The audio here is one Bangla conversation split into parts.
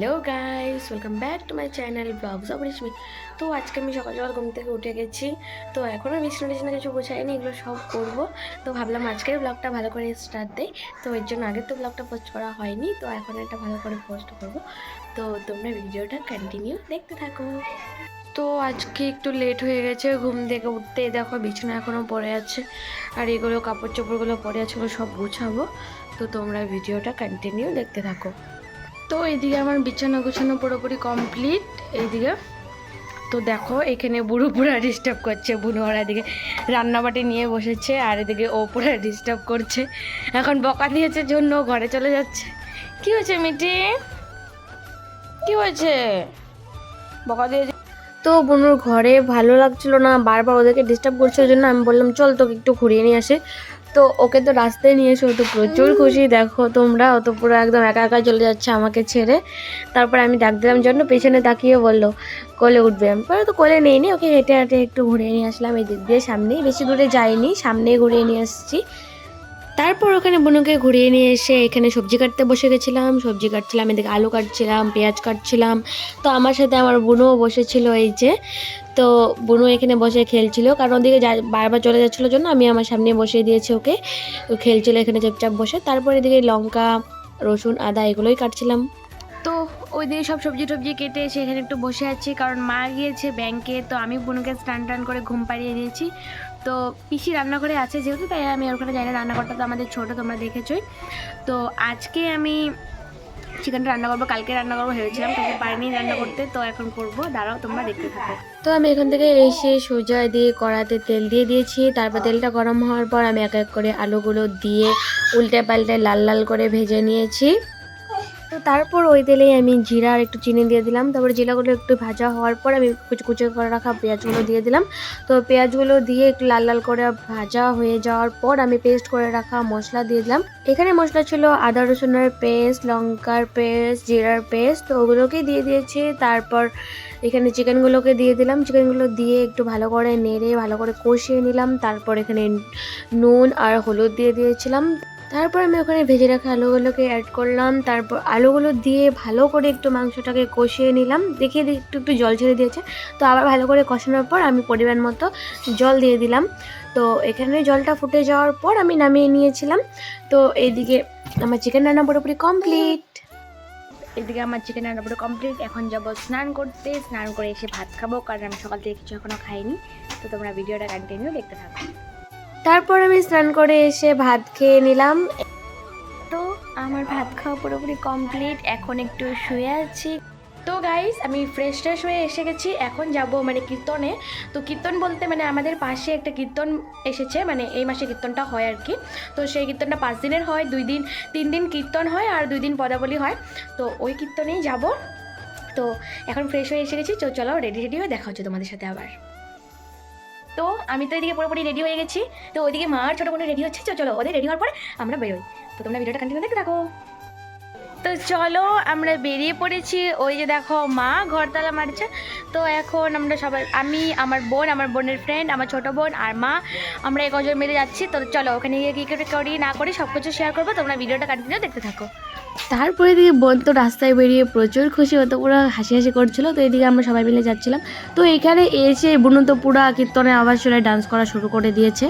Hello guys, welcome back to my channel vlogs of Reshmi. তো আজকে আমি সকাল সকাল ঘুম থেকে উঠে গেছি। তো এখনও বিছানা টিছানা কিছু গোছাইনি, এগুলো সব করবো। তো ভাবলাম আজকের ব্লগটা ভালো করে স্টার্ট দেই। তো এর জন্য আগের তো ব্লগটা পোস্ট করা হয়নি, তো এখন একটা ভালো করে পোস্ট করবো। তো তোমরা ভিডিওটা কন্টিনিউ দেখতে থাকো। তো আজকে একটু লেট হয়ে গেছে ঘুম থেকে উঠতে। দেখো বিছানা এখনও পড়ে আছে, আর এগুলো কাপড় চোপড়গুলো পড়ে আছে, ওগুলো সব গুছাবো। তো তোমরা ভিডিওটা কন্টিনিউ দেখতে থাকো। তো এইদিকে আমার বিছানা গুছানো পুরোপুরি কমপ্লিট। এইদিকে তো দেখো এখানে বুড়ো পুরা ডিস্টার্ব করছে। বুড়ো ওরা এদিকে রান্নাবাটি নিয়ে বসেছে, আর এদিকে ও পুরা ডিস্টার্ব করছে। এখন বকা দিয়েছে জন্য ঘরে চলে যাচ্ছে। কি হয়েছে মিটি, কি হয়েছে? বকা দিয়েছে। তো বুনুর ঘরে ভালো লাগছিল না, বারবার ওদেরকে ডিস্টার্ব করছে। ওই জন্য আমি বললাম চল তোকে একটু ঘুরিয়ে নিয়ে আসে। তো ওকে তো রাস্তায় নিয়ে এসে ও তো প্রচুর খুশি। দেখো তোমরা, ও তো পুরো একদম একা একা চলে যাচ্ছে আমাকে ছেড়ে। তারপর আমি ডাক দিলাম জন্য পেছনে তাকিয়ে বললো কোলে উঠবে। আমি পরে তো কোলে নেই নি, ওকে হেঁটে হেঁটে একটু ঘুরিয়ে নিয়ে আসলাম এই দিক দিয়ে। সামনেই, বেশি দূরে যাইনি, সামনেই ঘুরিয়ে নিয়ে আসছি। তারপর ওখানে বোনকে ঘুরিয়ে নিয়ে এসে এখানে সবজি কাটতে বসে গেছিলাম। সবজি কাটছিলাম, এদিকে আলু কাটছিলাম, পেঁয়াজ কাটছিলাম। তো আমার সাথে আমার বোনও বসেছিল এই যে। তো বোনও এখানে বসে খেলছিল, কারণ ওদিকে বারবার চলে যাচ্ছিলো জন্য আমি আমার সামনে বসিয়ে দিয়েছি ওকে। ও খেলছিল এখানে চুপচাপ বসে। তারপর এদিকে লঙ্কা, রসুন, আদা এগুলোই কাটছিলাম। তো ওই দিকে সব সবজি টবজি কেটে এসে এখানে একটু বসে আছি, কারণ মা গিয়েছে ব্যাংকে। তো আমি বোনকে স্নান টান করে ঘুম পাড়িয়ে দিয়েছি। তো পিসি রান্নাঘরে আছে যেহেতু, তাই আমি ওখানে যাই না। রান্নাঘরটা তো আমাদের ছোটো, তোমরা দেখেছোই। তো আজকে আমি চিকেনটা রান্না করবো, কালকে রান্না করবো ভেবেছিলাম, কালকে পারিনি রান্না করতে। তো এখন করবো, দাঁড়াও তোমরা দেখতে থাকো। তো আমি এখান থেকে এসে সোজা দিয়ে কড়াতে তেল দিয়ে দিয়েছি। তারপর তেলটা গরম হওয়ার পর আমি এক এক করে আলুগুলো দিয়ে উল্টে পাল্টে লাল লাল করে ভেজে নিয়েছি। তো তারপর ওই তেলেই আমি জিরা আর একটু চিনি দিয়ে দিলাম। তারপরে জিরাগুলো একটু ভাজা হওয়ার পর আমি কুচি কুচি করে রাখা পেঁয়াজগুলো দিয়ে দিলাম। তো পেঁয়াজগুলো দিয়ে একটু লাল লাল করে ভাজা হয়ে যাওয়ার পর আমি পেস্ট করে রাখা মশলা দিয়ে দিলাম। এখানে মশলা ছিল আদা রসুনের পেস্ট, লঙ্কার পেস্ট, জিরার পেস্ট। তো ওগুলোকেই দিয়ে দিয়েছি। তারপর এখানে চিকেনগুলোকে দিয়ে দিলাম। চিকেনগুলো দিয়ে একটু ভালো করে নেড়ে ভালো করে কষিয়ে নিলাম। তারপর এখানে নুন আর হলুদ দিয়ে দিয়েছিলাম। তারপর আমি ওখানে ভেজে রাখা আলুগুলোকে অ্যাড করলাম। তারপর আলুগুলো দিয়ে ভালো করে একটু মাংসটাকে কষিয়ে নিলাম। দেখিয়ে একটু একটু জল ছেড়ে দিয়েছে। তো আবার ভালো করে কষানোর পর আমি পরিমাণ মতো জল দিয়ে দিলাম। তো এখানে জলটা ফুটে যাওয়ার পর আমি নামিয়ে নিয়েছিলাম। তো এইদিকে আমার চিকেন রান্না পুরোপুরি কমপ্লিট। এদিকে আমার চিকেন রান্না পুরো কমপ্লিট। এখন যাবো স্নান করতে, স্নান করে এসে ভাত খাবো, কারণ আমি সকাল থেকে কিছু এখনও খাইনি। তো তোমরা ভিডিওটা কন্টিনিউ দেখতে থাকো। তারপর আমি স্নান করে এসে ভাত খেয়ে নিলাম। তো আমার ভাত খাওয়া পুরোপুরি কমপ্লিট, এখন একটু শুয়ে আছি। তো গাইস, আমি ফ্রেশ ট্রেশ হয়ে এসে গেছি। এখন যাব মানে কীর্তনে। তো কীর্তন বলতে মানে আমাদের পাশে একটা কীর্তন এসেছে, মানে এই মাসে কীর্তনটা হয় আর কি। তো সেই কীর্তনটা 5 দিনের হয়, 2 দিন 3 দিন কীর্তন হয় আর 2 দিন পদাবলী হয়। তো ওই কীর্তনেই যাব। তো এখন ফ্রেশ হয়ে এসে গেছি। তো চলো রেডি রেডি হয়ে দেখা হচ্ছে তোমাদের সাথে আবার। তো আমি তো এদিকে পুরোপুরি রেডি হয়ে গেছি। তো ওইদিকে মা আর ছোটো বোন রেডি হচ্ছে। তো চলো ওদের রেডি হওয়ার পরে আমরা বেরোই। তো তোমরা ভিডিওটা কন্টিনিউ দেখতে থাকো। তো চলো আমরা বেরিয়ে পড়েছি। ওই যে দেখো মা ঘরতলা মারছে। তো এখন আমরা সবাই, আমি, আমার বোন, আমার বোনের ফ্রেন্ড, আমার ছোটো বোন আর মা, আমরা এই কজন মিলে যাচ্ছি। তো চলো ওখানে গিয়ে কী করি না করি সব কিছু শেয়ার করবো। তোমরা ভিডিওটা কন্টিনিউ দেখতে থাকো। তারপরে এদিকে বোন তো রাস্তায় বেরিয়ে প্রচুর খুশি হতো, পুরো হাসি হাসি করছিল। তো এদিকে আমরা সবাই মিলে যাচ্ছিলাম। তো এখানে এসে বোন তো পুরো কীর্তনে আবার চলে ডান্স করা শুরু করে দিয়েছে।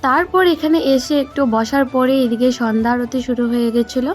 তারপর এখানে এসে একটু বসার পরে এদিকে সন্ধ্যা আরতি শুরু হয়ে গেছিলো।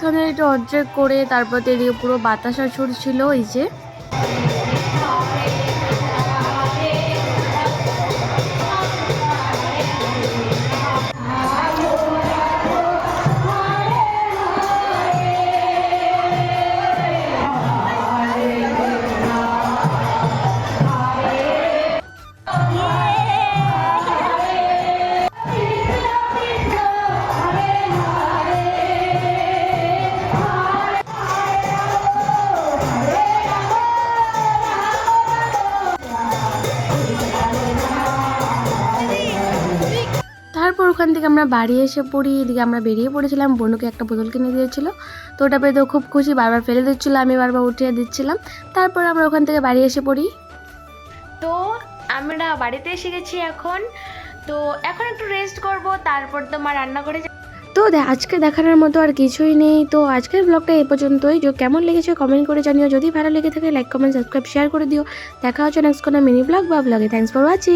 সন্ধ্যা একটু অর্ধেক করে তারপর এদিকে পুরো বাতাসা ছুটছিল এই যে। তারপর ওখান থেকে আমরা বাড়ি এসে পড়ি। এদিকে আমরা বেরিয়ে পড়েছিলাম, বনুকে একটা বোতল কিনে দিয়েছিল, তো ওটা পেয়ে তো খুব খুশি, বারবার ফেলে দিচ্ছিলো, আমি বারবার উঠিয়ে দিচ্ছিলাম। তারপর আমরা ওখান থেকে বাড়ি এসে পড়ি। তো আমরা বাড়িতে এসে গেছি এখন, তো এখন একটু রেস্ট করব, তারপর তো মা রান্না করে। তো আজকে দেখানোর মতো আর কিছুই নেই। তো আজকের ব্লগটা এই পর্যন্তই। কেমন লেগেছে কমেন্ট করে জানিও, যদি ভালো লেগে থাকে লাইক কমেন্ট সাবস্ক্রাইব শেয়ার করে দিও। দেখা হচ্ছে নেক্সট কোনো মিনি ব্লগ বা ব্লগে। Thanks for watching.